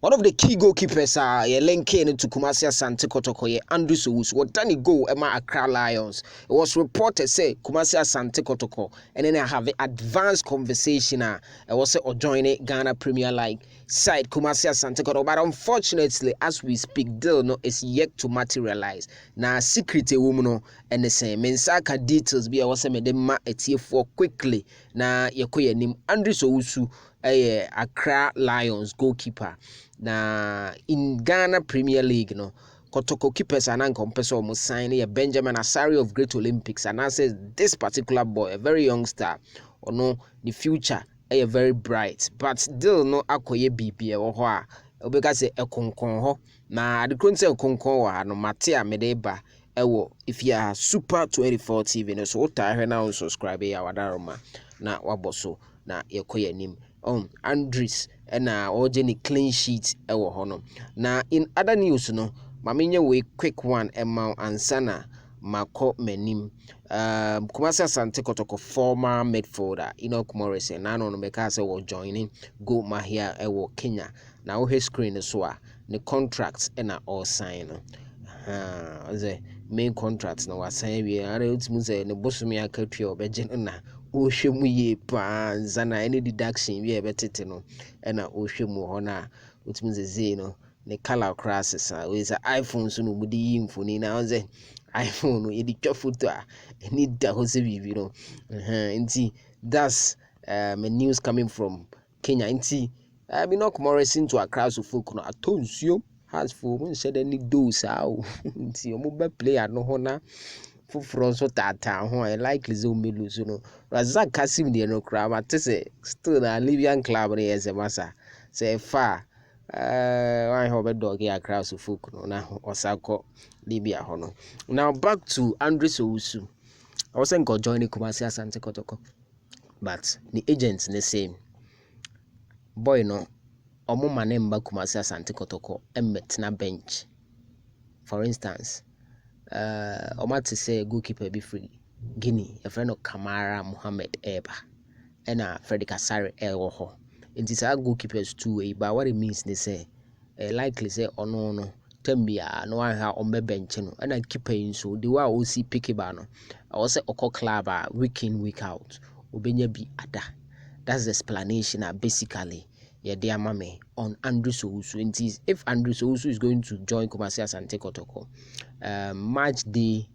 One of the key goalkeepers are linking to Kumasi Asante Kotoko, Owusu. What done he go Emma Accra Lions? It was reported say Kumasi Asante Kotoko, and then I have an advanced conversation. I was joining Ghana Premier League side Kumasi Asante Kotoko, but unfortunately, as we speak, deal no is yet to materialize. Now, secret woman and the same mensaka details be I was me dem ma etie for quickly. Na yekoye nim Owusu, Accra Lions goalkeeper. Na in Ghana Premier League no Kotoko keepers and compessor almost sign a Benjamin Asari of Great Olympics, and I says this particular boy, a very young star, or no the future a very bright, but still no akoye BPA or hoa because a konkon ho na the current say konkon no matia medeba ewo if you are super 24 TV no so tie now subscribe ya wadaroma na waboso na yekoye nim Andres and Ojeni clean sheet ewo hono. Na in other news no, mamenye we quick one emma ansana mako menim. Kumasi Asante Kotoko former midfielder Enoch Morison na no meka say was joining go Mahia ewo Kenya. Na o screen so a the contracts na all sign no. The main contracts na wasan we are ultimu say ne bosumi akatwa obeje na ohwemu ye pa nzana any deduction we ebetete no na ohwemu ho na ultimu zeze no ne color crosses we say iPhone so no mudi mfoni na onze iPhone no yedi twa photo a ni da ho se bibi no nti that's my news coming from Kenya nti Enoch Morison to Accra so folk no atonsuo has for when said any dose how nti omo be player no ho na fufuro so tata ho I likely zo me lose no Razak Kasim de no kra but say still na Libyan club no yes masa say far why ho be dog ya Accra so folk no na osako Libya ho no. Now back to Owusu. I wasn't go join Kumasi Asante Kotoko, but the agents the same boy no omo manemba Kumasi Asante Kotoko emetna bench. For instance, Omati say goalkeeper be free Guinea, a friend of Kamara Mohammed Eba, and a Freddy Kasari Elho. It is our goalkeepers two way, but what it means they say, likely say, oh no, Tembia, no one on the bench, and I keep paying so. The wa OC Pikibano, I was say Oko Club week in, week out, Ubenya be Ada. That's the explanation basically. Yeah, dear mommy on Owusu. If Owusu is going to join Kumasi Asante Kotoko, match day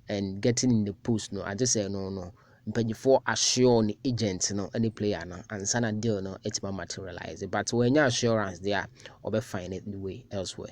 and getting in the post, no, I just say no. Before assure the agent, no, any player, no, and sana deal, no, it's materialize. But when your assurance there, or be find it the way elsewhere.